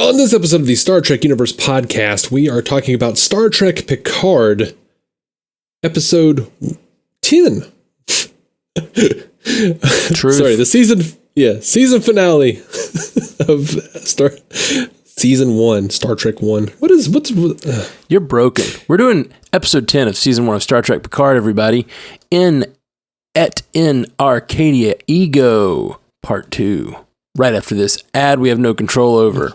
On this episode of the Star Trek Universe podcast, we are talking about Star Trek Picard, episode 10. Truth. Sorry, the season finale of season 1, Star Trek 1. What's You're broken. We're doing episode 10 of season 1 of Star Trek Picard, everybody, in Arcadia Ego, part 2. Right after this ad we have no control over.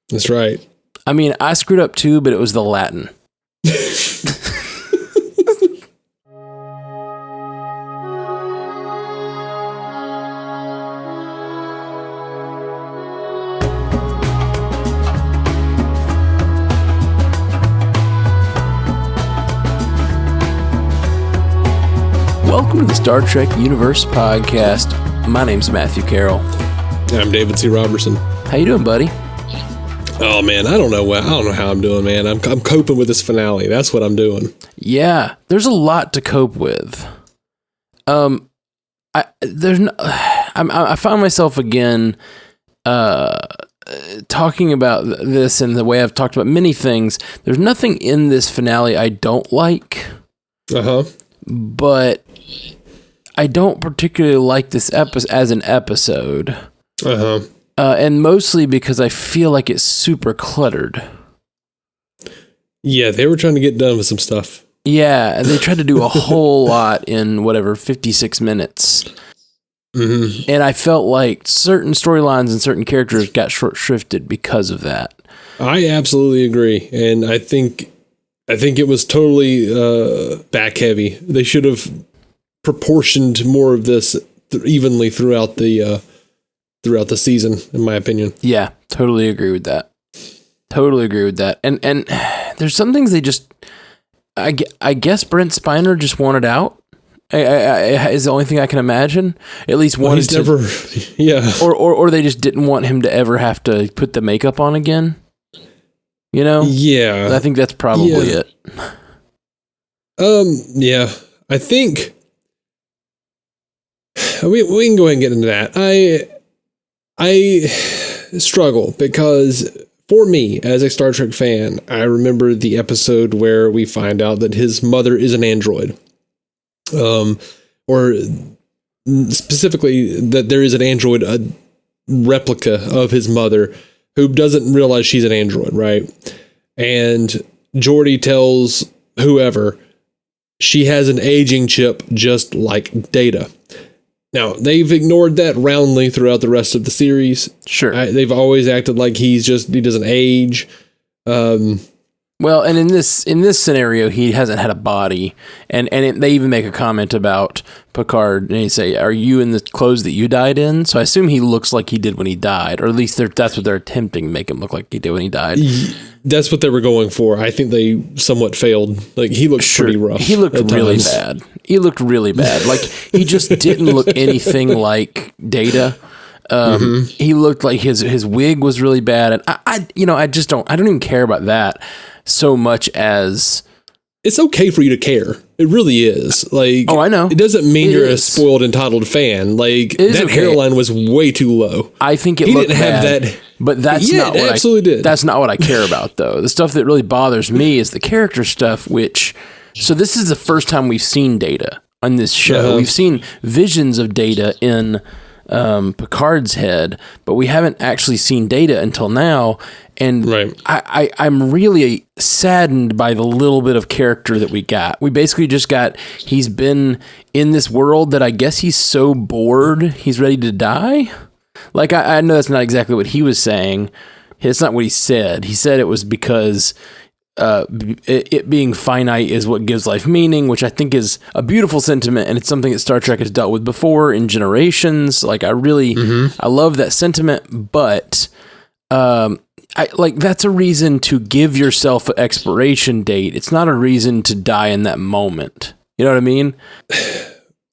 That's right. I mean, I screwed up too, but it was the Latin. Welcome to the Star Trek Universe podcast. My name's Matthew Carroll. I'm David C. Robertson. How you doing, buddy? Oh man, I don't know how I'm doing, man. I'm coping with this finale. That's what I'm doing. Yeah, there's a lot to cope with. I found myself again talking about this in the way I've talked about many things. There's nothing in this finale I don't like. But I don't particularly like this episode as an episode. And mostly because I feel like it's super cluttered. Yeah, they were trying to get done with some stuff. Yeah, they tried to do a whole lot in 56 minutes. Mm-hmm. And I felt like certain storylines and certain characters got short-shrifted because of that. I absolutely agree. And I think it was totally back heavy. They should have proportioned more of this evenly throughout the season, in my opinion. Yeah, totally agree with that. And there's some things they just, I guess Brent Spiner just wanted out. Is the only thing I can imagine. At least wanted to. Yeah. Or they just didn't want him to ever have to put the makeup on again. You know? Yeah. I think that's probably it. Yeah. I think we can go ahead and get into that. I struggle because for me, as a Star Trek fan, I remember the episode where we find out that his mother is an android. Or specifically that there is an android, a replica of his mother who doesn't realize she's an android, right? And Geordi tells whoever she has an aging chip just like Data. Now, they've ignored that roundly throughout the rest of the series. Sure. They've always acted like he doesn't age. Well, and in this scenario, he hasn't had a body, and they even make a comment about Picard, and they say, "Are you in the clothes that you died in?" So I assume he looks like he did when he died, or at least that's what they're attempting to make him look like he did when he died. That's what they were going for. I think they somewhat failed. Like, he looked pretty rough. He looked really bad. Like, he just didn't look anything like Data. He looked like his wig was really bad, and I don't even care about that so much as it's okay for you to care. It really is. Like, oh, I know. It doesn't mean you're a spoiled, entitled fan. Like, that hairline was way too low. I think he looked didn't bad, have that. But that's not what absolutely did. That's not what I care about, though. The stuff that really bothers me is the character stuff. So this is the first time we've seen Data on this show. We've seen visions of Data in Picard's head, but we haven't actually seen Data until now. And right. I'm really saddened by the little bit of character that we got. We basically just got, he's been in this world that I guess he's so bored, he's ready to die. Like, I know that's not exactly what he was saying. It's not what he said. He said it was because it being finite is what gives life meaning, which I think is a beautiful sentiment, and it's something that Star Trek has dealt with before in generations. Like, I love that sentiment, but that's a reason to give yourself an expiration date. It's not a reason to die in that moment. You know what I mean?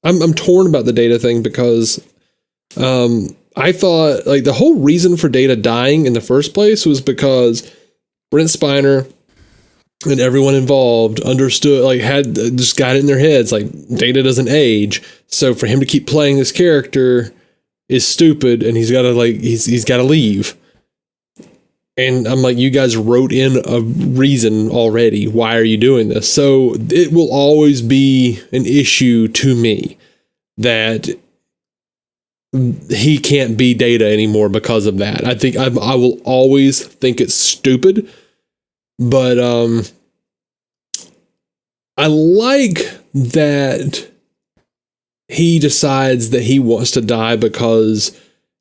I'm torn about the Data thing because I thought, like, the whole reason for Data dying in the first place was because Brent Spiner and everyone involved understood, like, had just got it in their heads, like, Data doesn't age. So for him to keep playing this character is stupid, and he's got to, like, he's got to leave. And I'm like, you guys wrote in a reason already. Why are you doing this? So it will always be an issue to me that he can't be Data anymore because of that. I think I will always think it's stupid, but I like that he decides that he wants to die because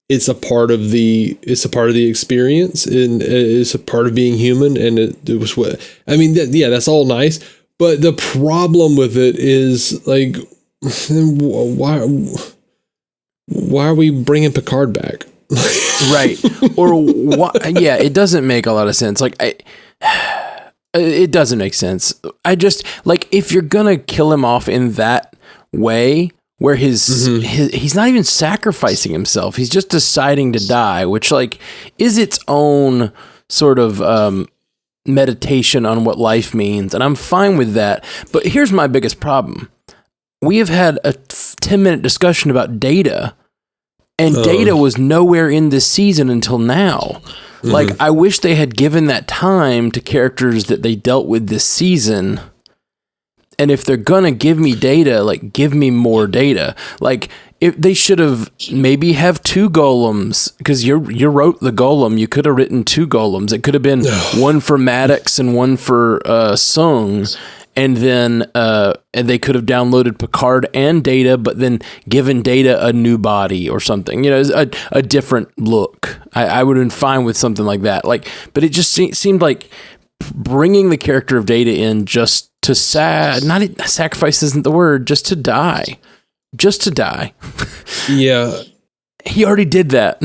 it's a part of the experience, and it's a part of being human. And it was what I mean. That's all nice, but the problem with it is like, why are we bringing Picard back? Right. Or what? Yeah, it doesn't make a lot of sense. Like, it doesn't make sense. I just, like, if you're gonna kill him off in that way, where he's not even sacrificing himself, he's just deciding to die, which, like, is its own sort of meditation on what life means, and I'm fine with that. But here's my biggest problem. We have had a 10-minute discussion about Data, and Data was nowhere in this season until now. Like, I wish they had given that time to characters that they dealt with this season. And if they're gonna give me Data, like, give me more Data. Like, if they should have maybe have 2 golems, because you wrote the golem, you could have written 2 golems. It could have been one for Maddox and one for Sung. And then and they could have downloaded Picard and Data, but then given Data a new body or something, a different look. I would have been fine with something like that. Like, but it just seemed like bringing the character of Data in just to sacrifice isn't the word, just to die. Yeah. He already did that.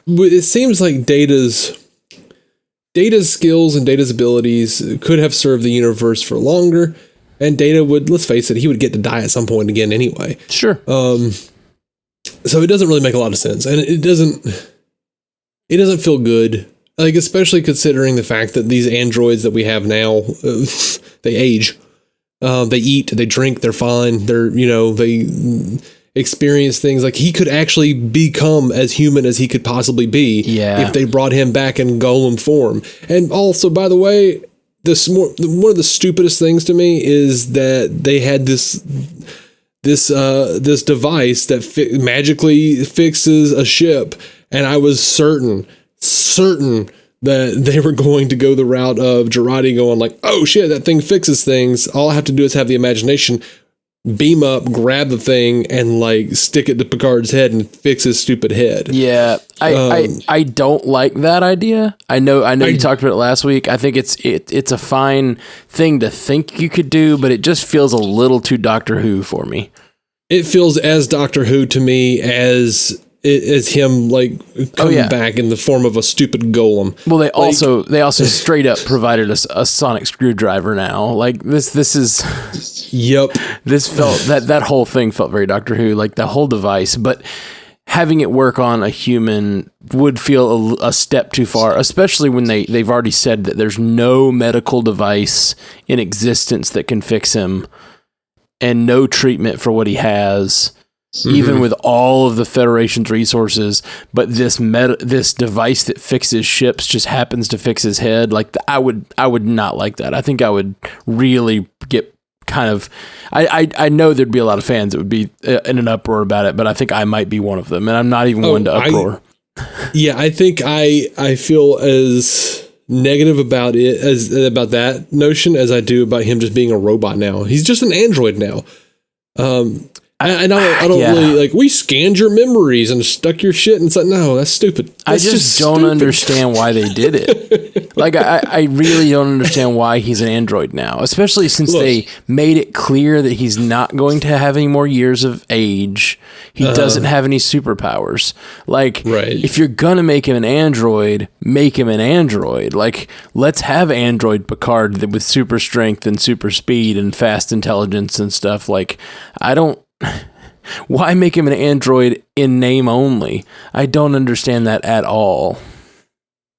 It seems like Data's skills and Data's abilities could have served the universe for longer, and Data would, let's face it, he would get to die at some point again anyway. Sure. So it doesn't really make a lot of sense, and it doesn't feel good. Like, especially considering the fact that these androids that we have now, they age, they eat, they drink, they're fine. They experience things. Like, he could actually become as human as he could possibly be if they brought him back in golem form. And also, by the way, one of the stupidest things to me is that they had this device that magically fixes a ship, and I was certain that they were going to go the route of Girardi going like, oh shit, that thing fixes things. All I have to do is have the imagination, beam up, grab the thing, and like stick it to Picard's head and fix his stupid head. Yeah, I don't like that idea. I know you talked about it last week. I think it's a fine thing to think you could do, but it just feels a little too Doctor Who for me. It feels as Doctor Who to me as him like coming back in the form of a stupid golem. Well, they also straight up provided us a sonic screwdriver now. Like this is yep. This felt that whole thing felt very Doctor Who, like the whole device, but having it work on a human would feel a step too far, especially when they've already said that there's no medical device in existence that can fix him and no treatment for what he has. Even with all of the Federation's resources, but this device that fixes ships just happens to fix his head. Like, I would not like that. I think I would really get kind of. I know there'd be a lot of fans that would be in an uproar about it, but I think I might be one of them, and I'm not even one to uproar. I think I feel as negative about it about that notion as I do about him just being a robot now. He's just an android now. I don't really like. We scanned your memories and stuck your shit, and it's like, no, that's stupid. That's I just don't understand why they did it. Like, I really don't understand why he's an android now, especially since they made it clear that he's not going to have any more years of age. He doesn't have any superpowers. Like, if you're gonna make him an android, make him an android. Like, let's have android Picard with super strength and super speed and fast intelligence and stuff. Like, why make him an android in name only? I don't understand that at all.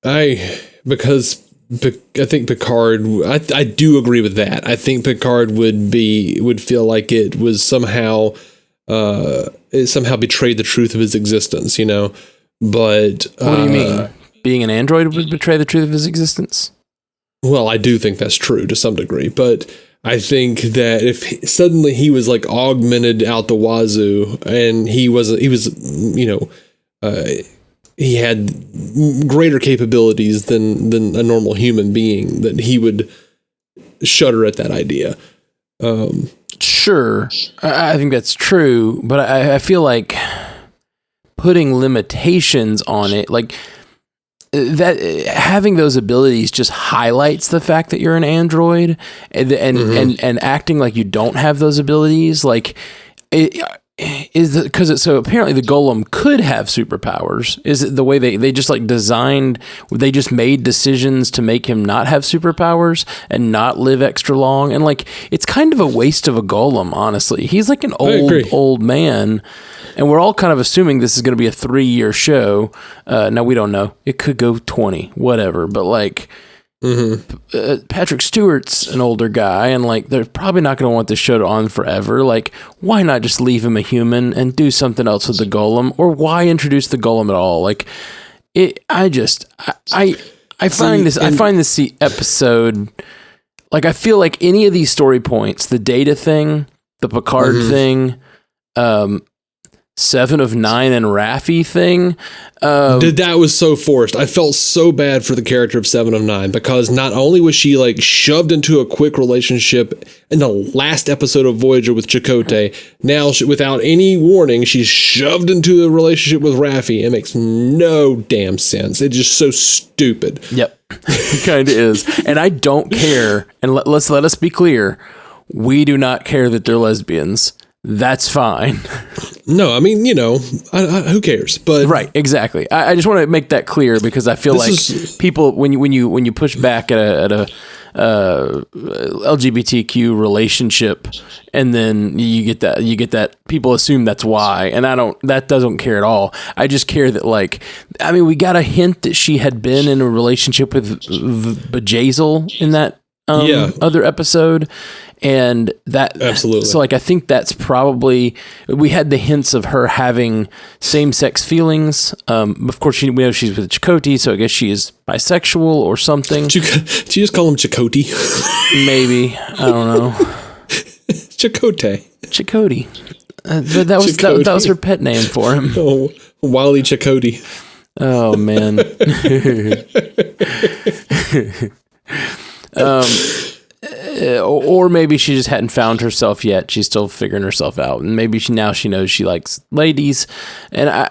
Because I think Picard, I do agree with that. I think Picard would feel like it was somehow, it somehow betrayed the truth of his existence, But what do you mean? being an android would betray the truth of his existence? Well, I do think that's true to some degree, but I think that if suddenly he was like augmented out the wazoo and he was, he had greater capabilities than a normal human being, that he would shudder at that idea. Sure, I think that's true, but I feel like putting limitations on it, like that, having those abilities just highlights the fact that you're an android, and acting like you don't have those abilities, like so apparently the golem could have superpowers. Is it the way they just like designed, they just made decisions to make him not have superpowers and not live extra long, and like it's kind of a waste of a golem, honestly. He's like an old man, and we're all kind of assuming this is going to be a 3-year show. Now we don't know, it could go 20, whatever, but like Patrick Stewart's an older guy, and like they're probably not going to want this show to on forever. Like, why not just leave him a human and do something else with the golem, or why introduce the golem at all? Like, I find this episode, like, I feel like any of these story points, the Data thing, the Picard thing, 7 of 9 and Raffi thing. That was so forced. I felt so bad for the character of 7 of 9, because not only was she like shoved into a quick relationship in the last episode of Voyager with Chakotay, now without any warning, she's shoved into a relationship with Raffi. It makes no damn sense. It's just so stupid. Yep, it kind of is. And I don't care. And let us be clear. We do not care that they're lesbians. That's fine. No, I mean, who cares? But right, exactly. I just want to make that clear, because I feel like people, when you push back at a LGBTQ relationship, and then you get that people assume that's why, and that doesn't care at all. I just care that, like, I mean, we got a hint that she had been in a relationship with Bjayzl in that other episode. And that, absolutely. So like, I think that's probably, we had the hints of her having same-sex feelings. Of course, we know she's with Chakotay, so I guess she is bisexual or something. Did you just call him Chakotay? Maybe, I don't know. Chakotay. But that was her pet name for him. Oh, Wily Chakotay. Oh man. Or maybe she just hadn't found herself yet. She's still figuring herself out, and maybe she knows she likes ladies. And I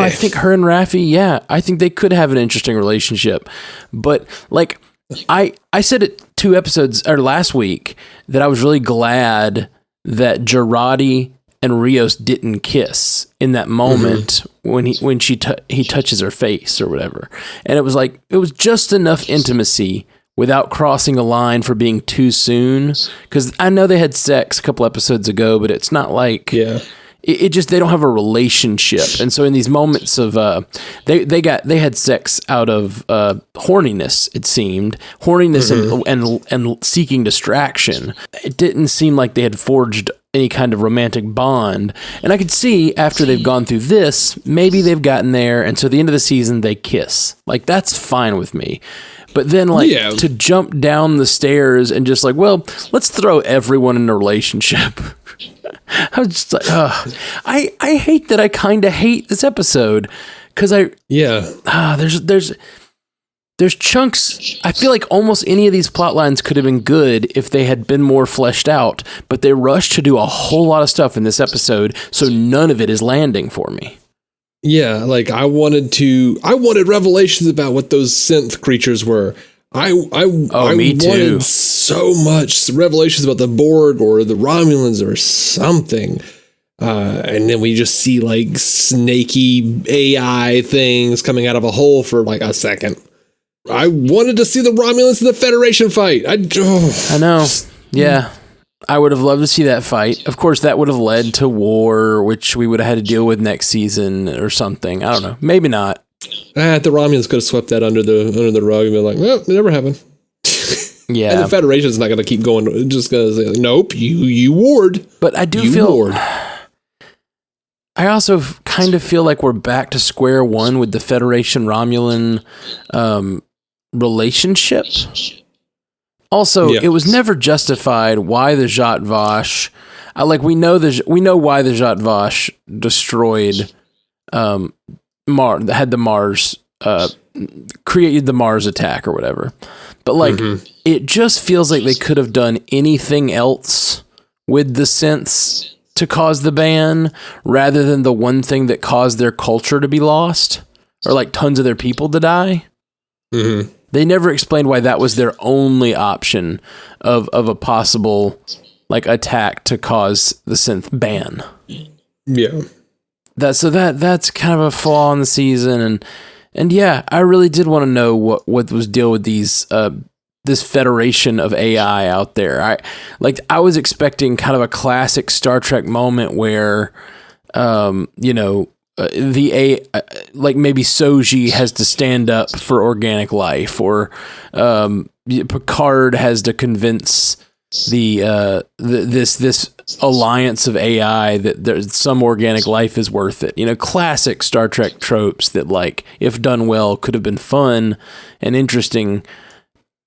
think her and Raffi, I think they could have an interesting relationship. But like, I said it 2 episodes or last week that I was really glad that Jurati and Rios didn't kiss in that moment when he touches her face or whatever. And it was like, it was just enough intimacy without crossing a line for being too soon. Because I know they had sex a couple episodes ago, but it's not like it just, they don't have a relationship. And so in these moments of they had sex out of horniness, it seemed, and seeking distraction. It didn't seem like they had forged any kind of romantic bond. And I could see after they've gone through this, maybe they've gotten there, and so at the end of the season they kiss. Like, that's fine with me. But then, like, to jump down the stairs and just like, well, let's throw everyone in a relationship. I was just like, I hate that. I kind of hate this episode because there's chunks. I feel like almost any of these plot lines could have been good if they had been more fleshed out, but they rushed to do a whole lot of stuff in this episode, so none of it is landing for me. Yeah, like I wanted revelations about what those synth creatures were. I wanted so much revelations about the Borg or the Romulans or something. And then we just see like snaky AI things coming out of a hole for like a second. I wanted to see the Romulans and the Federation fight. I know. Yeah. I would have loved to see that fight. Of course, that would have led to war, which we would have had to deal with next season or something. I don't know. Maybe not. The Romulans could have swept that under the rug and been like, well, it never happened. Yeah. And the Federation's not going to keep going. Just going to say, nope, you warred. But I do feel... Ward. I also kind of feel like we're back to square one with the Federation Romulan relationship. Also, it was never justified why the Zhat Vash. We know why the Zhat Vash destroyed had the Mars created the Mars attack or whatever. But it just feels like they could have done anything else with the synths to cause the ban rather than the one thing that caused their culture to be lost or like tons of their people to die. Mm-hmm. They never explained why that was their only option of a possible like attack to cause the synth ban. Yeah. That's kind of a flaw in the season, and yeah, I really did want to know what was deal with these this federation of AI out there. I was expecting kind of a classic Star Trek moment where maybe Soji has to stand up for organic life, or Picard has to convince this alliance of AI that there's some organic life is worth it. Classic Star Trek tropes that, like, if done well, could have been fun and interesting,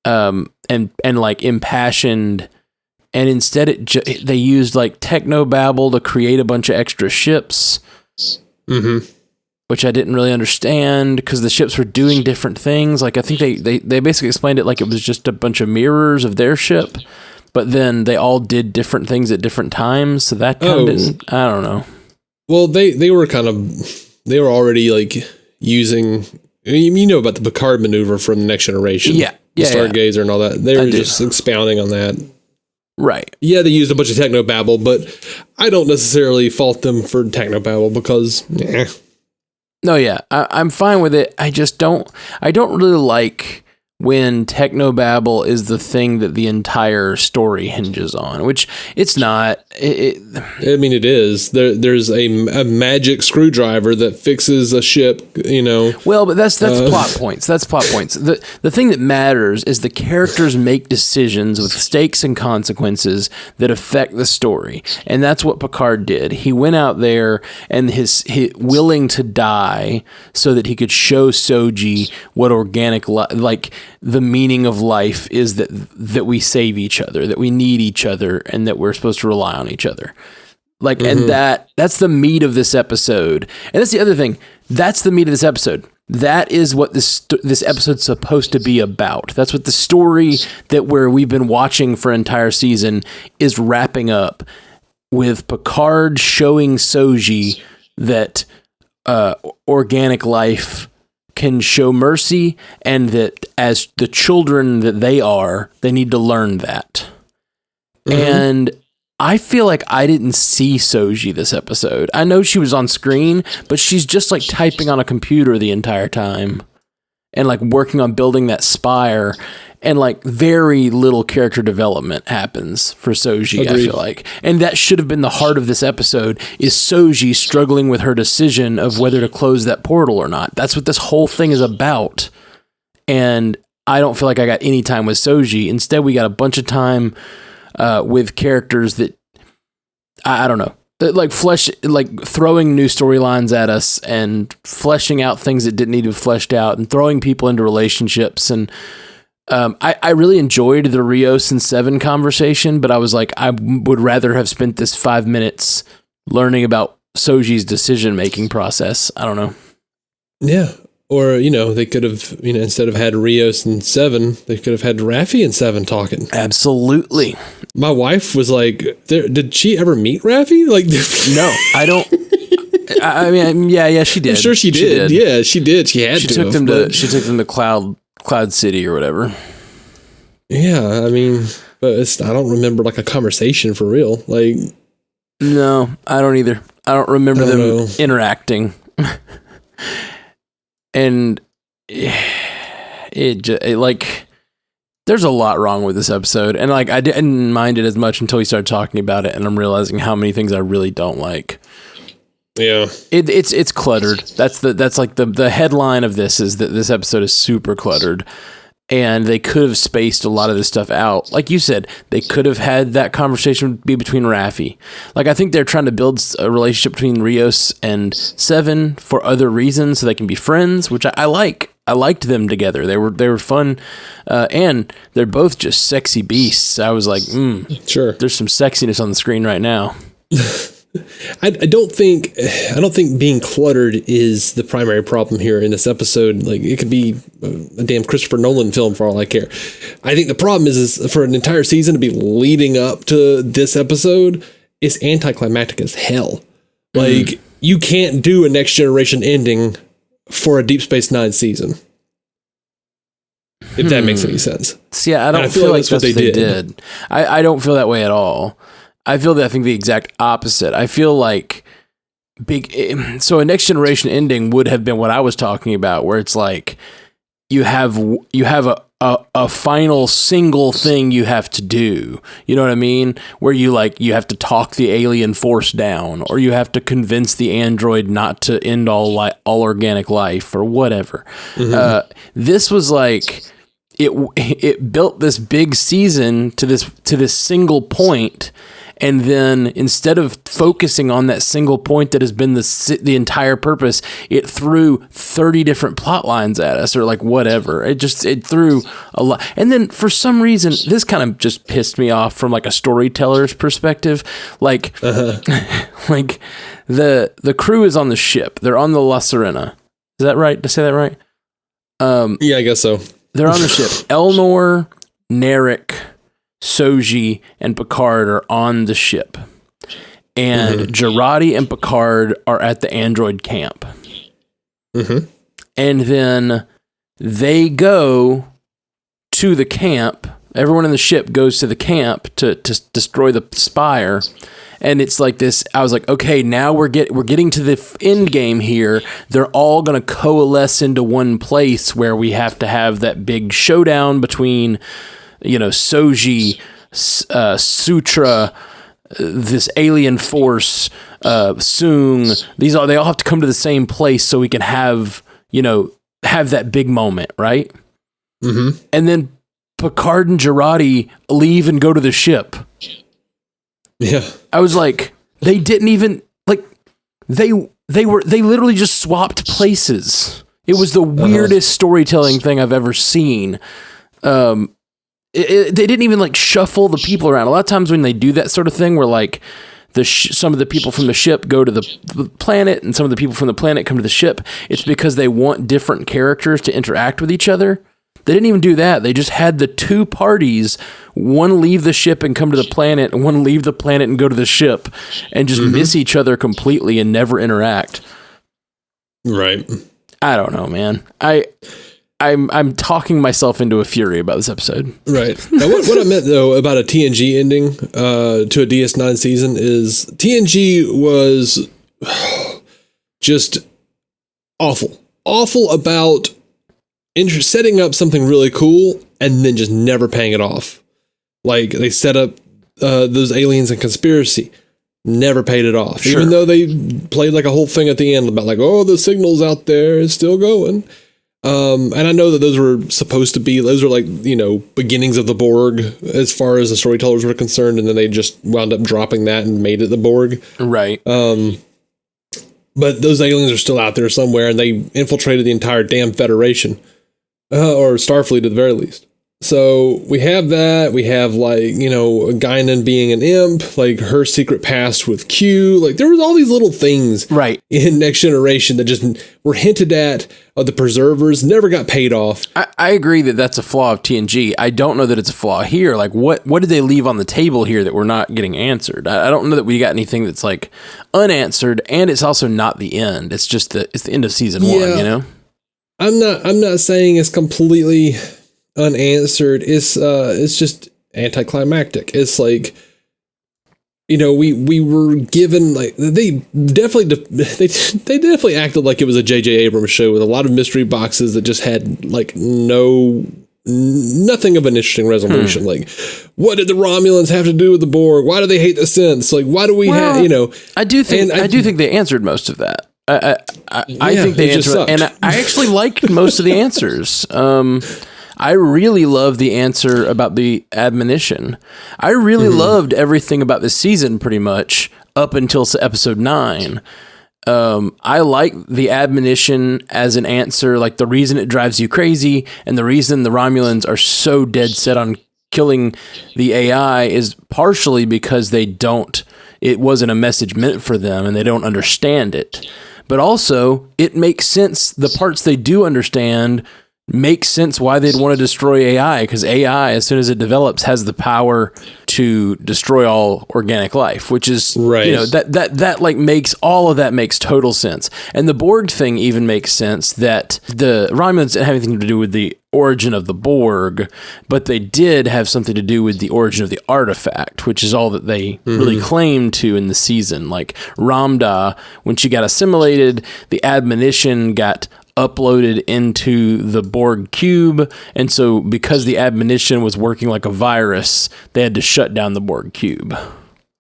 and like impassioned. And instead, they used like technobabble to create a bunch of extra ships, which I didn't really understand because the ships were doing different things. Like, I think they basically explained it like it was just a bunch of mirrors of their ship. But then they all did different things at different times, so that kind of didn't. I don't know. Well, they were already like using, about the Picard maneuver from the Next Generation, the Stargazer and all that. They were just expounding on that, right? Yeah, they used a bunch of technobabble, but I don't necessarily fault them for technobabble because, No, yeah, I'm fine with it. I just don't. I don't really like when technobabble is the thing that the entire story hinges on, which it's not. It is. There's a magic screwdriver that fixes a ship, Well, but that's plot points. That's plot points. The thing that matters is the characters make decisions with stakes and consequences that affect the story. And that's what Picard did. He went out there and his willing to die so that he could show Soji what organic like the meaning of life is, that we save each other, that we need each other, and that we're supposed to rely on each other. Like, and that's the meat of this episode. And that's the other thing. That's the meat of this episode. That is what this episode's supposed to be about. That's what the story we've been watching for an entire season is wrapping up with Picard showing Soji that organic life can show mercy, and that as the children that they are, they need to learn that. And I feel like I didn't see Soji this episode. I know she was on screen, but she's just like typing on a computer the entire time and like working on building that spire, and like very little character development happens for Soji. Agreed. I feel like, and that should have been the heart of this episode, is Soji struggling with her decision of whether to close that portal or not. That's what this whole thing is about. And I don't feel like I got any time with Soji. Instead, we got a bunch of time with characters that I don't know, like throwing new storylines at us and fleshing out things that didn't need to be fleshed out, and throwing people into relationships. And I really enjoyed the Rios and Seven conversation, but I was like, I would rather have spent this 5 minutes learning about Soji's decision-making process. I don't know. Yeah. Or, they could have, instead of had Rios and Seven, they could have had Raffi and Seven talking. Absolutely. My wife was like, did she ever meet Raffi? Like, no, I don't. I mean, yeah, she did. I'm sure she did. Yeah, she did. She had to. She took them to Cloud City or whatever. Yeah, I mean, but I don't remember like a conversation for real. Like, no, I don't either. I don't remember them interacting. And it like, there's a lot wrong with this episode, and like I didn't mind it as much until we started talking about it, and I'm realizing how many things I really don't like. Yeah, it's cluttered. That's like the headline of this is that this episode is super cluttered, And they could have spaced a lot of this stuff out. Like you said, they could have had that conversation be between Raffi. Like, I think they're trying to build a relationship between Rios and Seven for other reasons so they can be friends, which I like. I liked them together. They were fun. And they're both just sexy beasts. I was like, sure. There's some sexiness on the screen right now. I don't think being cluttered is the primary problem here in this episode. Like, it could be a damn Christopher Nolan film for all I care. I think the problem is for an entire season to be leading up to this episode is anticlimactic as hell. Like, you can't do a Next Generation ending for a Deep Space Nine season. If that makes any sense. See, I don't feel like that's what they did. I don't feel that way at all. I think the exact opposite. I feel like so a Next Generation ending would have been what I was talking about, where it's like you have a final single thing you have to do. You know what I mean? Where you have to talk the alien force down, or you have to convince the android not to end all organic life, or whatever. This was like it built this big season to this single point. And then instead of focusing on that single point that has been the entire purpose, it threw 30 different plot lines at us, or like whatever. It threw a lot. And then for some reason, this kind of just pissed me off from like a storyteller's perspective. Like, like the crew is on the ship. They're on the La Serena. Is that right? Did I say that right? Yeah, I guess so. They're on the ship. Elnor, Narek, Soji, and Picard are on the ship. And Jurati and Picard are at the android camp. And then they go to the camp. Everyone in the ship goes to the camp to destroy the spire. And it's like this. I was like, okay, now we're getting to the end game here. They're all going to coalesce into one place where we have to have that big showdown between, Soji, Sutra, this alien force, Soong. They all have to come to the same place so we can have that big moment, right? And then Picard and Jurati leave and go to the ship. Yeah. I was like, they didn't even they literally just swapped places. It was the weirdest storytelling thing I've ever seen. They didn't even shuffle the people around. A lot of times when they do that sort of thing, where some of the people from the ship go to the planet and some of the people from the planet come to the ship, it's because they want different characters to interact with each other. They didn't even do that. They just had the two parties, one leave the ship and come to the planet, and one leave the planet and go to the ship, and just miss each other completely and never interact. Right. I don't know, man. I'm talking myself into a fury about this episode. Right. Now, what I meant, though, about a TNG ending to a DS9 season is TNG was just awful. Awful about setting up something really cool and then just never paying it off. Like, they set up those aliens and conspiracy, never paid it off. Sure. Even though they played a whole thing at the end about the signal's out there, it's still going. And I know that those were supposed to be, beginnings of the Borg as far as the storytellers were concerned, and then they just wound up dropping that and made it the Borg. Right. But those aliens are still out there somewhere, and they infiltrated the entire damn Federation. Or Starfleet at the very least. So we have that. We have Guinan being an imp, her secret past with Q. There was all these little things right in Next Generation that just were hinted at of the preservers, never got paid off. I agree that that's a flaw of TNG. I don't know that it's a flaw here. What did they leave on the table here that we're not getting answered? I don't know that we got anything that's unanswered, and it's also not the end. It's just it's the end of season 1, I'm not saying it's completely unanswered. It's just anticlimactic. It's we were given they definitely acted like it was a J.J. Abrams show with a lot of mystery boxes that just had nothing of an interesting resolution. What did the Romulans have to do with the Borg? Why do they hate the synths? Why do we have I do think they answered most of that. I think they answered, and I actually liked most of the answers. I really love the answer about the admonition. I really loved everything about this season pretty much up until episode 9. I like the admonition as an answer, like the reason it drives you crazy and the reason the Romulans are so dead set on killing the AI is partially because it wasn't a message meant for them and they don't understand it. But also, it makes sense. The parts they do understand makes sense why they'd want to destroy AI, because AI, as soon as it develops, has the power to destroy all organic life, which is, that like makes all of that makes total sense. And the Borg thing even makes sense, that the Romulans didn't have anything to do with the origin of the Borg, but they did have something to do with the origin of the artifact, which is all that they really claim to in the season. Like Ramda, when she got assimilated, the admonition got uploaded into the Borg cube, and so because the admonition was working like a virus, they had to shut down the Borg cube.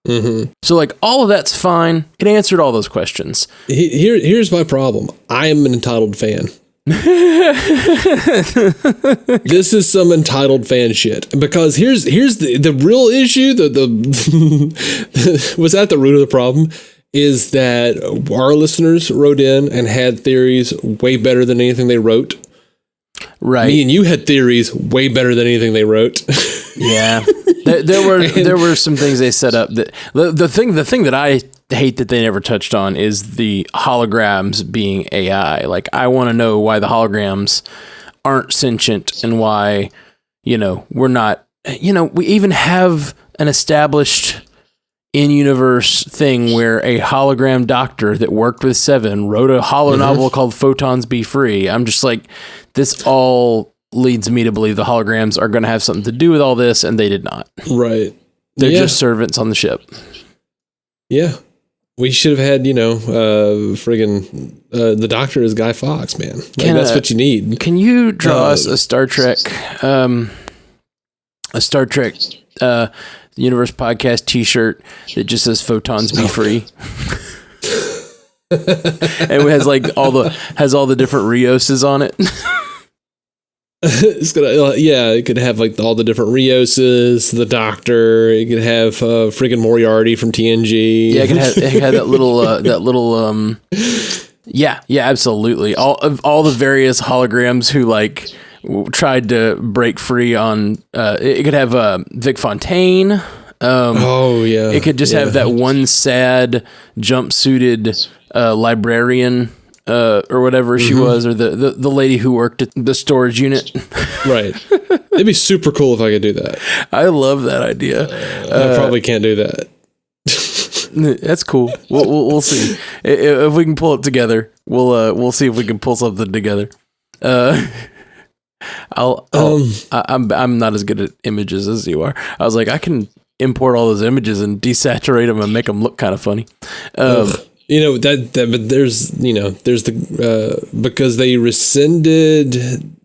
So like all of that's fine. It answered all those questions. Here's my problem. I am an entitled fan. This is some entitled fan shit, because here's the real issue. Was at the root of the problem is that our listeners wrote in and had theories way better than anything they wrote. Right. Me and you had theories way better than anything they wrote. Yeah. There were some things they set up that the thing that I hate that they never touched on is the holograms being AI. Like, I want to know why the holograms aren't sentient and why, we're not, we even have an established in-universe thing where a hologram doctor that worked with Seven wrote a holo novel called Photons Be Free. I'm just like, this all leads me to believe the holograms are going to have something to do with all this, and they did not. Right. They're just servants on the ship. Yeah. We should have had, the doctor is Guy Fawkes, man. That's what you need. Can you draw us a Star Trek Universe Podcast t-shirt that just says Photons Be Free? And it has like all the different Rioses on it. It's gonna, it could have like all the different Rioses, the Doctor. It could have friggin' Moriarty from TNG. Yeah, it could have that little yeah, absolutely. All the various holograms who like tried to break free on. It could have Vic Fontaine. It could just have that one sad jumpsuited librarian. Or whatever she was, or the lady who worked at the storage unit. Right. It'd be super cool if I could do that. I love that idea. I probably can't do that. That's cool. We'll see if we can pull it together. We'll see if we can pull something together. I'm not as good at images as you are. I was like, I can import all those images and desaturate them and make them look kind of funny. But there's the because they rescinded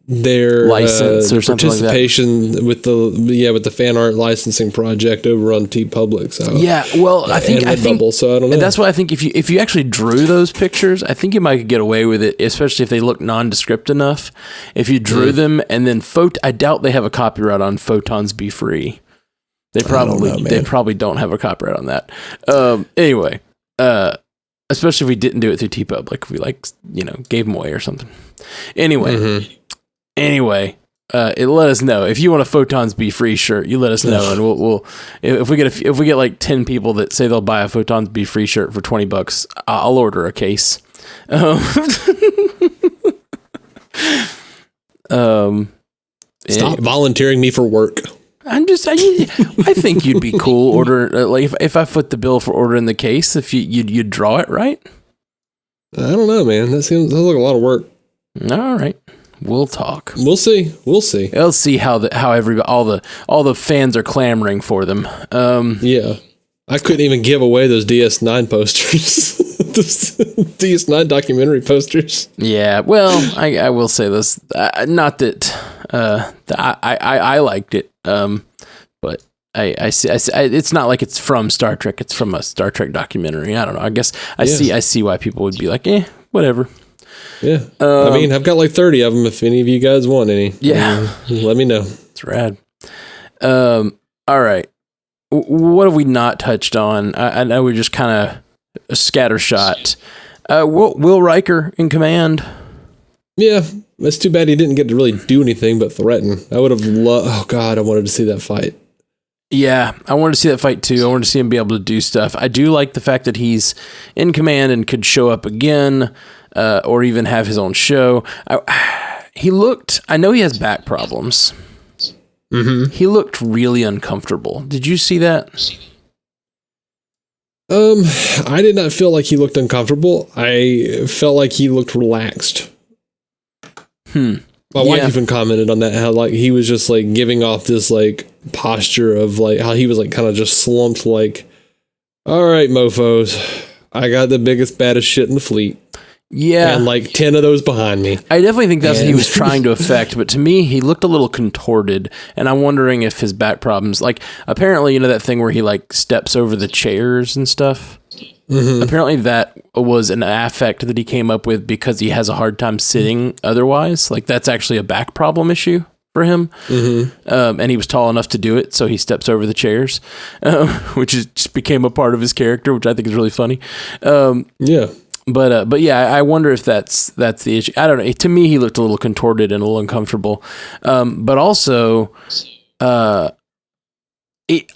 their license or something participation like that. with the fan art licensing project over on TeePublic. So I think so I don't know. And that's why I think if you actually drew those pictures, I think you might get away with it, especially if they look nondescript enough. If you drew them and then I doubt they have a copyright on Photons Be Free. They probably don't have a copyright on that. Anyway. Especially if we didn't do it through TeePublic, if we gave them away or something. Anyway, let us know if you want a Photons Be Free shirt. You let us know, and we'll if we get like 10 people that say they'll buy a Photons Be Free shirt for $20, I'll order a case. Stop volunteering me for work. I think you'd be cool ordering, if I foot the bill for ordering the case, if you'd draw it, right? I don't know, man. That sounds like a lot of work. All right. We'll talk. We'll see. Let's see how all the fans are clamoring for them. Yeah. I couldn't even give away those DS9 posters. Those DS9 documentary posters. Yeah, well, I will say this. Not that I liked it, but I see. It's not like it's from Star Trek. It's from a Star Trek documentary. I don't know. I guess I see why people would be like, whatever. Yeah. I mean, I've got like 30 of them if any of you guys want any. Yeah. Let me know. It's rad. All right. What have we not touched on? I know we're just kind of scattershot. Will Riker in command? Yeah. It's too bad he didn't get to really do anything but threaten. I would have loved... Oh, God, I wanted to see that fight. Yeah, I wanted to see that fight too. I wanted to see him be able to do stuff. I do like the fact that he's in command and could show up again, or even have his own show. I know he has back problems. Mm-hmm. He looked really uncomfortable. Did you see that? I did not feel like he looked uncomfortable. I felt like he looked relaxed. My wife even commented on that, how like he was just like giving off this like posture of like how he was like kind of just slumped, like, all right, mofos, I got the biggest, baddest shit in the fleet. Yeah. And like 10 of those behind me. I definitely think that's what he was trying to affect, but to me, he looked a little contorted, and I'm wondering if his back problems, like apparently, you know, that thing where he like steps over the chairs and stuff. Mm-hmm. Apparently that was an affect that he came up with because he has a hard time sitting otherwise. Like that's actually a back problem issue for him. Mm-hmm. And he was tall enough to do it, so he steps over the chairs, which just became a part of his character, which I think is really funny. Yeah. But yeah, I wonder if that's the issue. I don't know. To me, he looked a little contorted and a little uncomfortable. But also,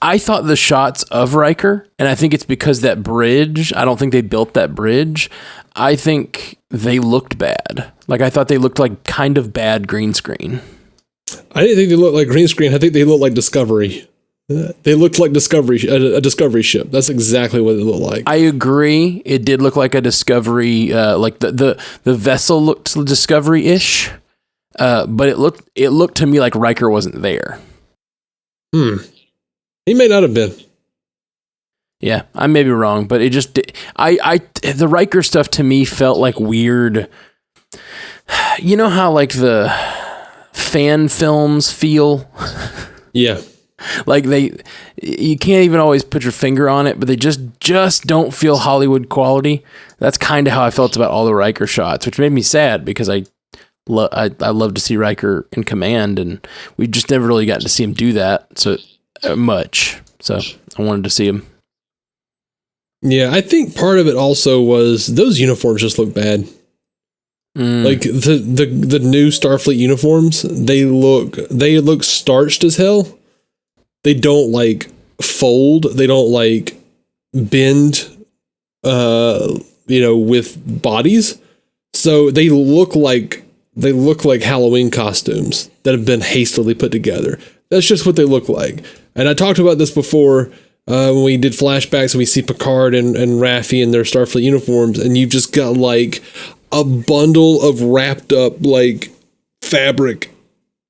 I thought the shots of Riker, and I think it's because that bridge, I don't think they built that bridge. I think they looked bad. Like, I thought they looked like kind of bad green screen. I didn't think they looked like green screen. I think they looked like Discovery. They looked like a Discovery ship. That's exactly what it looked like. I agree. It did look like a Discovery, like the vessel looked Discovery-ish, but it looked to me like Riker wasn't there. He may not have been. Yeah, I may be wrong, but it just the Riker stuff to me felt like weird. You know how like the fan films feel? Yeah. Like you can't even always put your finger on it, but they just don't feel Hollywood quality. That's kind of how I felt about all the Riker shots, which made me sad because I love to see Riker in command, and we just never really gotten to see him do that much. So I wanted to see him. Yeah, I think part of it also was those uniforms just look bad. Like the new Starfleet uniforms, they look starched as hell. They don't like fold. They don't like bend, with bodies. So they look like Halloween costumes that have been hastily put together. That's just what they look like. And I talked about this before when we did flashbacks and we see Picard and Raffi in their Starfleet uniforms, and you've just got like a bundle of wrapped up like fabric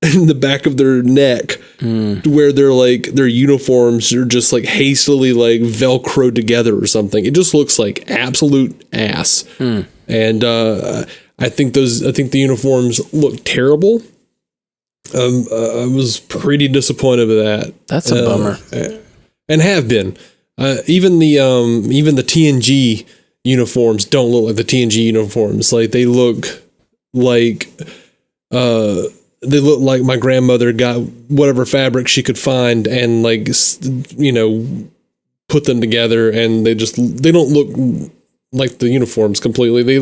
in the back of their neck, where they're like their uniforms are just like hastily like Velcroed together or something. It just looks like absolute ass. And I think the uniforms look terrible. I was pretty disappointed with that. That's a bummer. And have been. Even the TNG uniforms don't look like the TNG uniforms. Like they look like my grandmother got whatever fabric she could find and like put them together, and they don't look like the uniforms completely. They're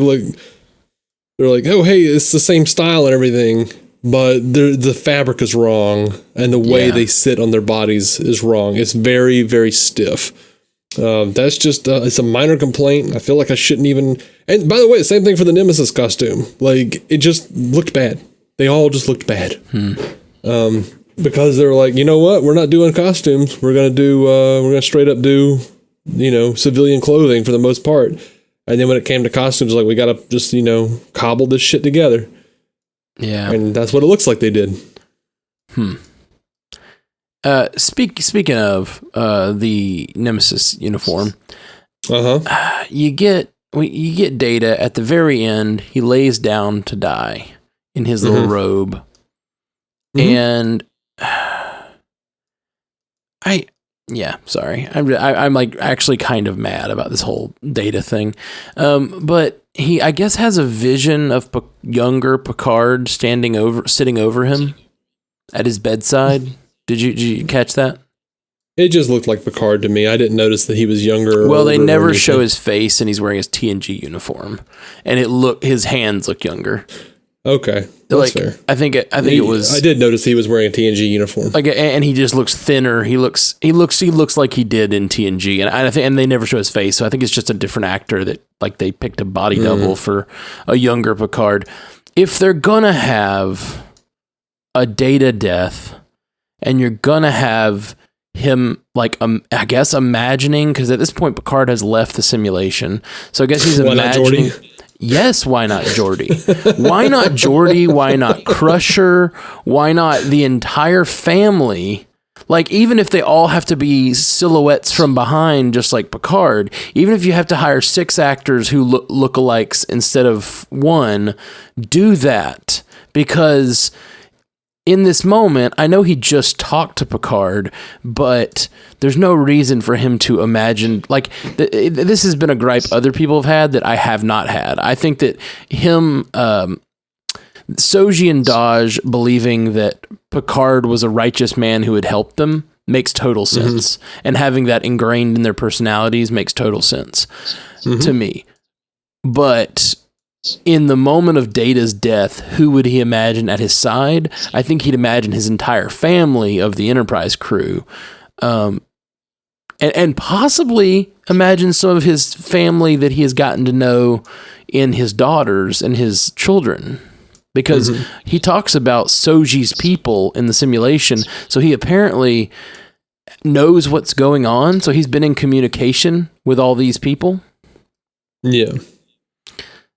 like, oh hey, it's the same style and everything, but the fabric is wrong and the way they sit on their bodies is wrong. It's very, very stiff. That's just it's a minor complaint. I feel like I shouldn't even. And by the way, same thing for the Nemesis costume. Like it just looked bad. They all just looked bad. Because they were like, you know what? We're not doing costumes. We're gonna straight up do, civilian clothing for the most part. And then when it came to costumes, like we gotta just, cobble this shit together. Yeah. And that's what it looks like they did. Speaking of the Nemesis uniform, you get Data at the very end. He lays down to die in his little robe, and I'm like actually kind of mad about this whole Data thing, but he, I guess, has a vision of younger Picard sitting over him at his bedside. Did you catch that? It just looked like Picard to me. I didn't notice that he was younger. Well, they never show his face, and he's wearing his TNG uniform, and his hands look younger. Okay, that's fair. I think it was. I did notice he was wearing a TNG uniform. And he just looks thinner. He looks like he did in TNG, and they never show his face. So I think it's just a different actor that they picked a body double for a younger Picard. If they're gonna have a Data death, and you're gonna have him I guess imagining, because at this point Picard has left the simulation, so I guess he's imagining. Yes, why not Geordi? Why not Geordi? Why not Crusher? Why not the entire family? Even if they all have to be silhouettes from behind, just like Picard, even if you have to hire 6 actors who look alikes instead of 1, do that. Because in this moment, I know he just talked to Picard, but there's no reason for him to imagine, this has been a gripe other people have had that I have not had. I think that him, Soji and Daj believing that Picard was a righteous man who had helped them makes total sense. And having that ingrained in their personalities makes total sense to me. But in the moment of Data's death, who would he imagine at his side? I think he'd imagine his entire family of the Enterprise crew. And possibly imagine some of his family that he has gotten to know in his daughters and his children. Because he talks about Soji's people in the simulation, so he apparently knows what's going on, so he's been in communication with all these people. Yeah.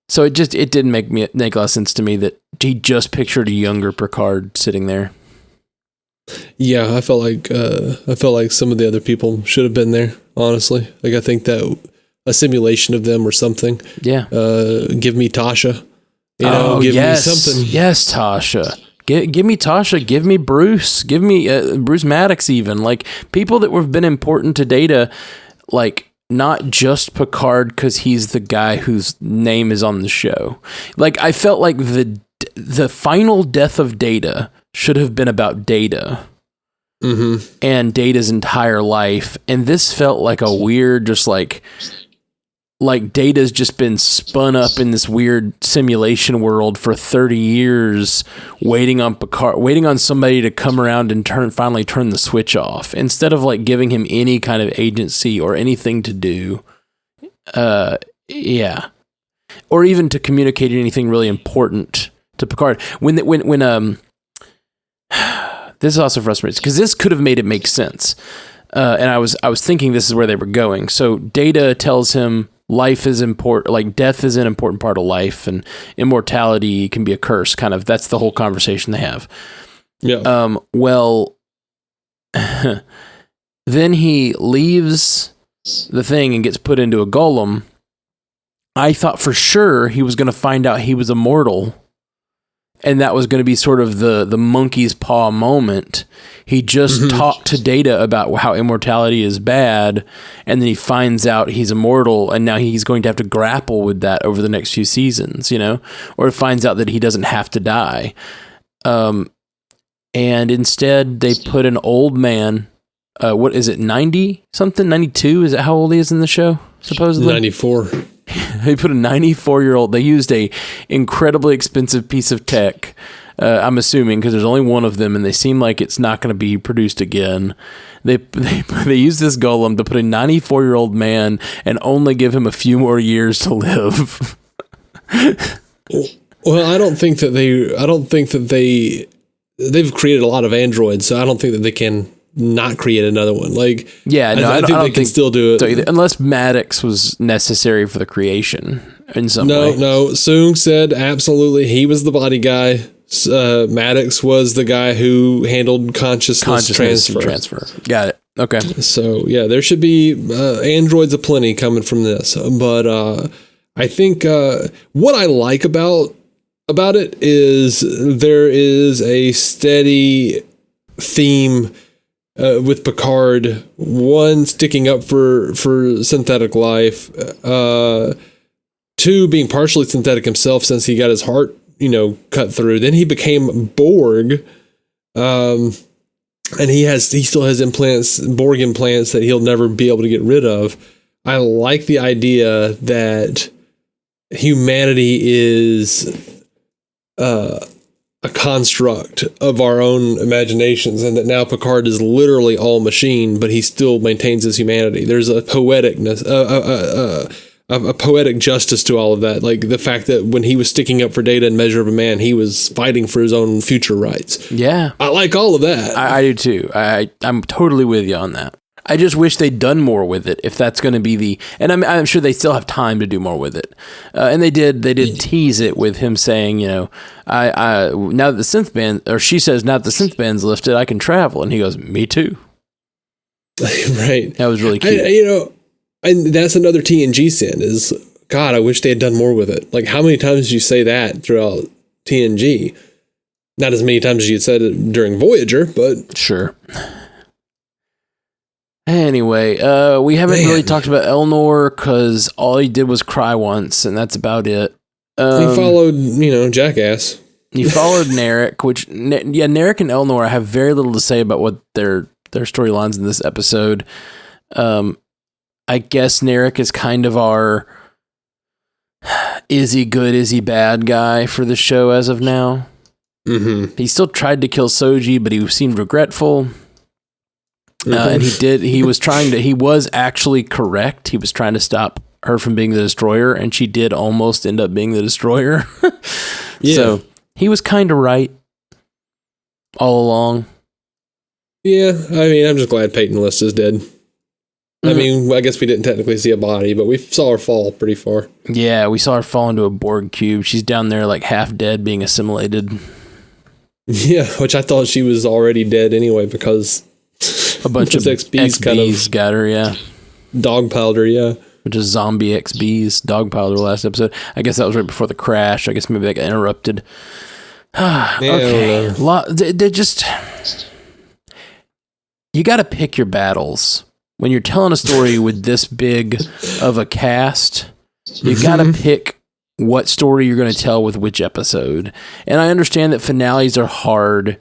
So it didn't make a lot of sense to me that he just pictured a younger Picard sitting there. Yeah, I felt like some of the other people should have been there, honestly. I think that a simulation of them or something. Yeah. Give me Tasha. Give me something. Yes, Tasha. Give me Tasha. Give me Bruce. Give me Bruce Maddox even. People that have been important to Data, not just Picard because he's the guy whose name is on the show. I felt like the final death of Data should have been about Data and Data's entire life. And this felt like a weird, just like Data's just been spun up in this weird simulation world for 30 years, waiting on Picard, waiting on somebody to come around and finally turn the switch off, instead of giving him any kind of agency or anything to do. Yeah. Or even to communicate anything really important to Picard. When this is also frustrating because this could have made it make sense. And I was thinking this is where they were going. So Data tells him, life is important, death is an important part of life, and immortality can be a curse. Kind of, that's the whole conversation they have. Yeah. Well, then he leaves the thing and gets put into a golem. I thought for sure he was going to find out he was immortal, and that was going to be sort of the monkey's paw moment. He just talked to Data about how immortality is bad, and then he finds out he's immortal, and now he's going to have to grapple with that over the next few seasons, or finds out that he doesn't have to die. And instead, they put an old man, what is it, 90 something, 92? Is that how old he is in the show, supposedly? 94. They put a 94-year-old. They used a incredibly expensive piece of tech, I'm assuming, because there's only one of them, and they seem like it's not going to be produced again. They use this golem to put a 94-year-old man and only give him a few more years to live. Well, I don't think that they've created a lot of androids, so I don't think that they can not create another one. I think they can still do it. So unless Maddox was necessary for the creation in some way. No. Soong said absolutely he was the body guy. Maddox was the guy who handled consciousness transfer. Got it. Okay. So yeah, there should be androids aplenty coming from this. But I think what I like about it is there is a steady theme with Picard, one sticking up for synthetic life, 2, being partially synthetic himself since he got his heart, cut through. Then he became Borg. And he still has Borg implants that he'll never be able to get rid of. I like the idea that humanity is a construct of our own imaginations, and that now Picard is literally all machine, but he still maintains his humanity. There's a poeticness, a poetic justice to all of that. Like the fact that when he was sticking up for Data in Measure of a Man, he was fighting for his own future rights. Yeah. I like all of that. I do too. I'm totally with you on that. I just wish they'd done more with it, if that's going to be and I'm sure they still have time to do more with it. And they did tease it with him saying, now that the synth band, or she says, now that the synth band's lifted, I can travel. And he goes, me too. Right. That was really cute. And that's another TNG sin is, God, I wish they had done more with it. Like, how many times did you say that throughout TNG? Not as many times as you said it during Voyager, but... Sure. Anyway, we haven't really talked about Elnor because all he did was cry once, and that's about it. He followed, Jackass. He followed Narek, which, Narek and Elnor, I have very little to say about what their storylines in this episode. I guess Narek is kind of our is he good, is he bad guy for the show as of now. Mm-hmm. He still tried to kill Soji, but he seemed regretful. And he was actually correct. He was trying to stop her from being the destroyer, and she did almost end up being the destroyer. Yeah. So he was kind of right all along. Yeah, I mean, I'm just glad Peyton List is dead. Mm-hmm. I mean, I guess we didn't technically see a body, but we saw her fall pretty far. Yeah, we saw her fall into a Borg cube. She's down there like half dead, being assimilated. Yeah, which I thought she was already dead anyway because... A bunch of XBs kind of got her, yeah. Dogpiled her, yeah. Which is zombie XBs, dogpiled her last episode. I guess that was right before the crash. I guess maybe they got interrupted. Okay. They're just... You got to pick your battles. When you're telling a story with this big of a cast, you got to pick what story you're going to tell with which episode. And I understand that finales are hard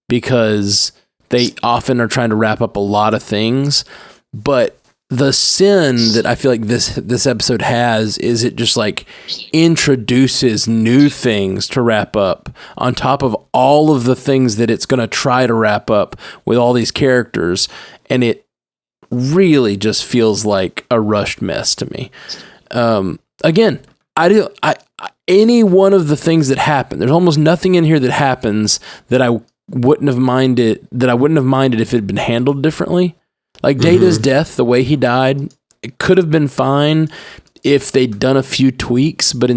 because... they often are trying to wrap up a lot of things, but the sin that I feel like this episode has is it just like introduces new things to wrap up on top of all of the things that it's going to try to wrap up with all these characters. And it really just feels like a rushed mess to me. Again, any one of the things that happen, there's almost nothing in here that happens that I wouldn't have minded if it had been handled differently. Like Data's death, the way he died, it could have been fine if they'd done a few tweaks, but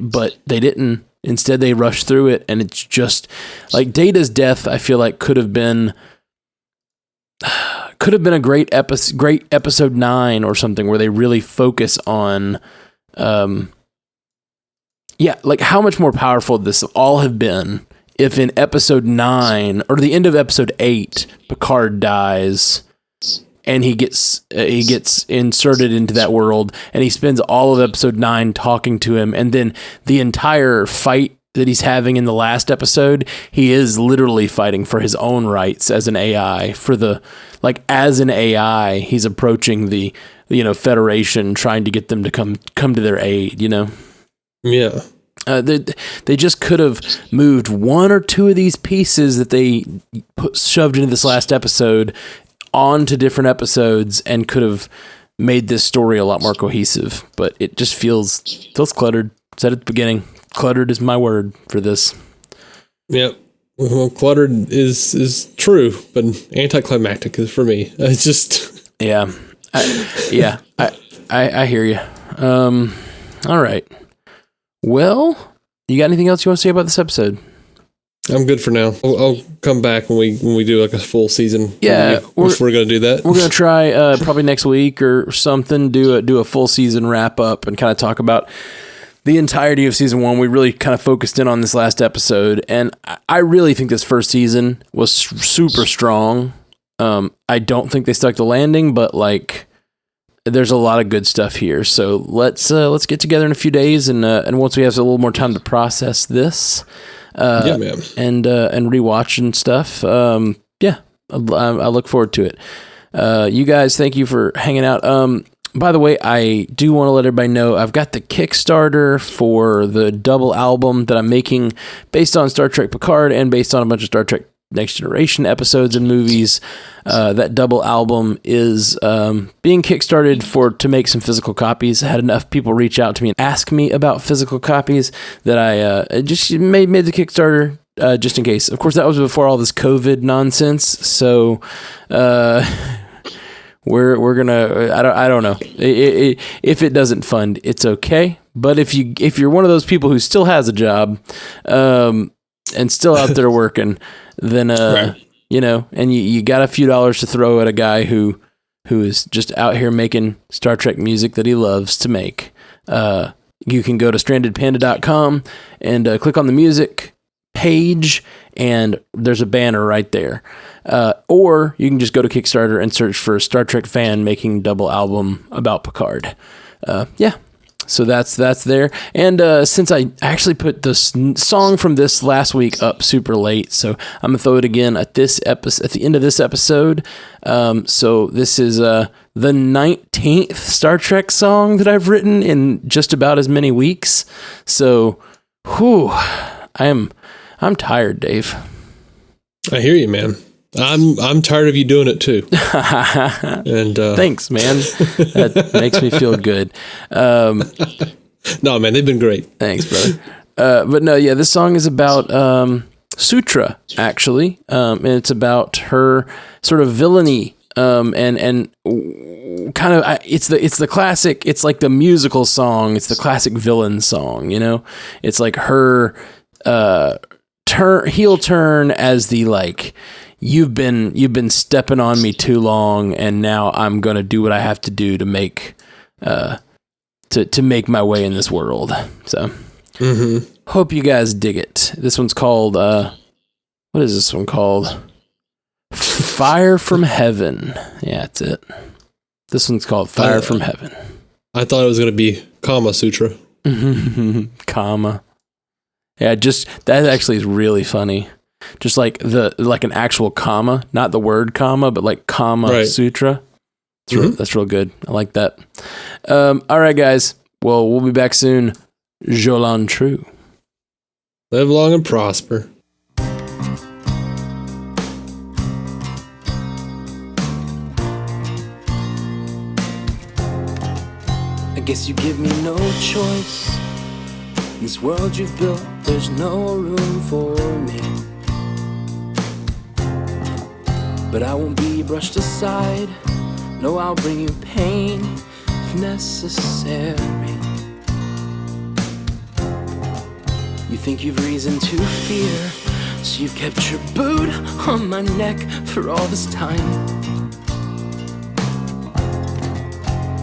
but they didn't. Instead, they rushed through it, and it's just like Data's death. I feel like could have been a great episode 9 or something where they really focus on, like how much more powerful this all have been. If in episode 9 or the end of episode 8, Picard dies and he gets inserted into that world and he spends all of episode 9 talking to him, and then the entire fight that he's having in the last episode, he is literally fighting for his own rights as an AI. As an AI, he's approaching the Federation, trying to get them to come to their aid. Yeah. They just could have moved one or two of these pieces that they shoved into this last episode onto different episodes and could have made this story a lot more cohesive. But it just feels cluttered. Said at the beginning, cluttered is my word for this. Yep. Well, cluttered is true, but anticlimactic is for me. It's just... Yeah. I hear you. All right. Well, you got anything else you want to say about this episode? I'm good for now. I'll come back when we do like a full season. Yeah, we're going to do that. We're going to try probably next week or something. Do a full season wrap up and kind of talk about the entirety of season 1. We really kind of focused in on this last episode, and I really think this first season was super strong. I don't think they stuck the landing, but like there's a lot of good stuff here. So let's get together in a few days, and once we have a little more time to process this, yeah, man, and rewatch and stuff. I look forward to it. You guys, thank you for hanging out. By the way, I do want to let everybody know I've got the Kickstarter for the double album that I'm making based on Star Trek Picard and based on a bunch of Star Trek Next Generation episodes and movies. That double album is being kickstarted to make some physical copies. I had enough people reach out to me and ask me about physical copies that I just made the Kickstarter just in case. Of course, that was before all this COVID nonsense. So we're gonna. I don't know. If it doesn't fund, it's okay. But if you're one of those people who still has a job, and still out there working, then right. And you got a few dollars to throw at a guy who is just out here making Star Trek music that he loves to make. You can go to strandedpanda.com and click on the music page, and there's a banner right there. Or you can just go to Kickstarter and search for a Star Trek fan making double album about Picard. So that's there. And since I actually put the song from this last week up super late, so I'm gonna throw it again at the end of this episode. So this is the 19th Star Trek song that I've written in just about as many weeks. So, I'm tired, Dave. I hear you, man. I'm tired of you doing it too. And thanks, man. That makes me feel good. No, man, they've been great. Thanks, brother. But no, yeah, this song is about Sutra, actually, and it's about her sort of villainy, and kind of it's the classic. It's like the musical song. It's the classic villain song. It's like her heel turn as the like. You've been stepping on me too long, and now I'm gonna do what I have to do to make to make my way in this world. So, Hope you guys dig it. This one's called what is this one called? Fire from Heaven. Yeah, that's it. This one's called Fire from Heaven. I thought it was gonna be Kama Sutra. Kama. Yeah, that actually is really funny. Just like an actual comma, not the word comma, but like Kama right. Sutra. That's real good. I like that. All right, guys. Well, we'll be back soon. Jolan True. Live long and prosper. I guess you give me no choice. In this world you've built, there's no room for me. But I won't be brushed aside. No, I'll bring you pain if necessary. You think you've reason to fear, so you've kept your boot on my neck for all this time.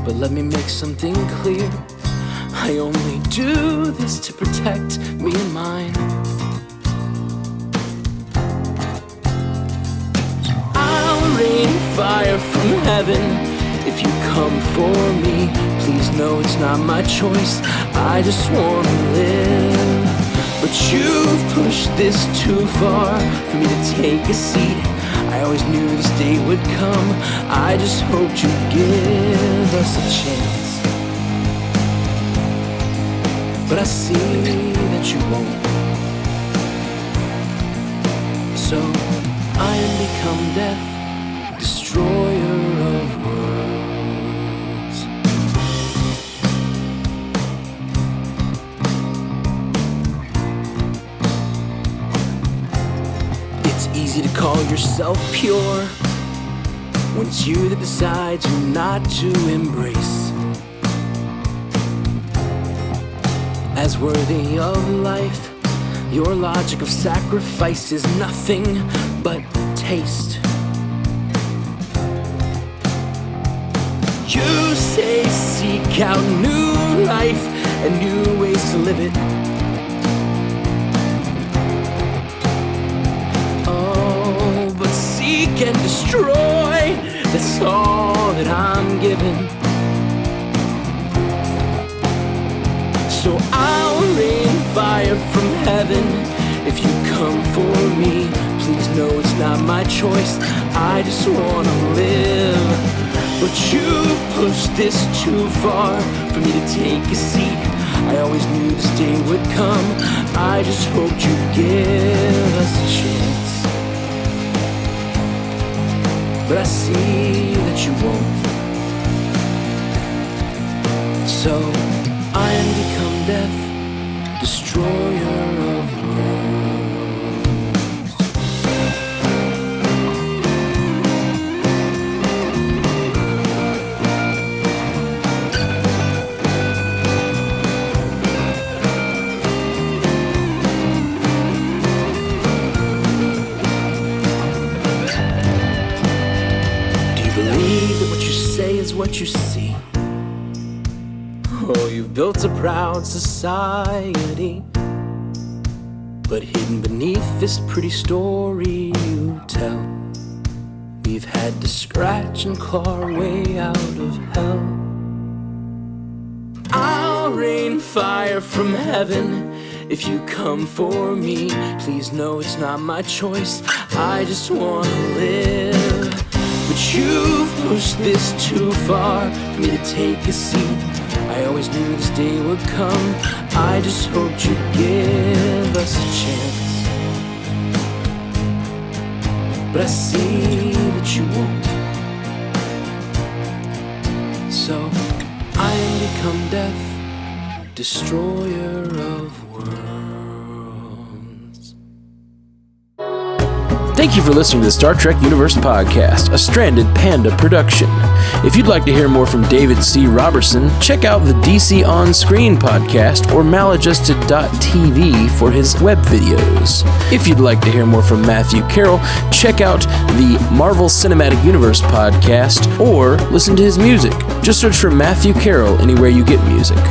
But let me make something clear. I only do this to protect me and mine. Rain fire from heaven if you come for me. Please know it's not my choice. I just want to live. But you've pushed this too far for me to take a seat. I always knew this day would come. I just hoped you'd give us a chance. But I see that you won't. So I am become death, destroyer of worlds. It's easy to call yourself pure when it's you that decides who not to embrace as worthy of life. Your logic of sacrifice is nothing but taste. You say seek out new life and new ways to live it. Oh, but seek and destroy, that's all that I'm given. So I'll rain fire from heaven if you come for me. Please know it's not my choice, I just wanna live. But you pushed this too far for me to take a seat. I always knew this day would come, I just hoped you'd give us a chance. But I see that you won't. So I am become death, destroyer of worlds. Do you believe that what you say is what you see? Oh, you've built a proud society, but hidden beneath this pretty story you tell, we've had to scratch and claw our way out of hell. I'll rain fire from heaven if you come for me. Please know it's not my choice, I just wanna live. But you've pushed this too far for me to take a seat. I always knew this day would come, I just hoped you'd give us a chance. But I see that you won't. So I am become death, destroyer of worlds. Thank you for listening to the Star Trek Universe Podcast, a Stranded Panda production. If you'd like to hear more from David C. Robertson, check out the DC On Screen podcast or maladjusted.tv for his web videos. If you'd like to hear more from Matthew Carroll, check out the Marvel Cinematic Universe podcast or listen to his music. Just search for Matthew Carroll anywhere you get music.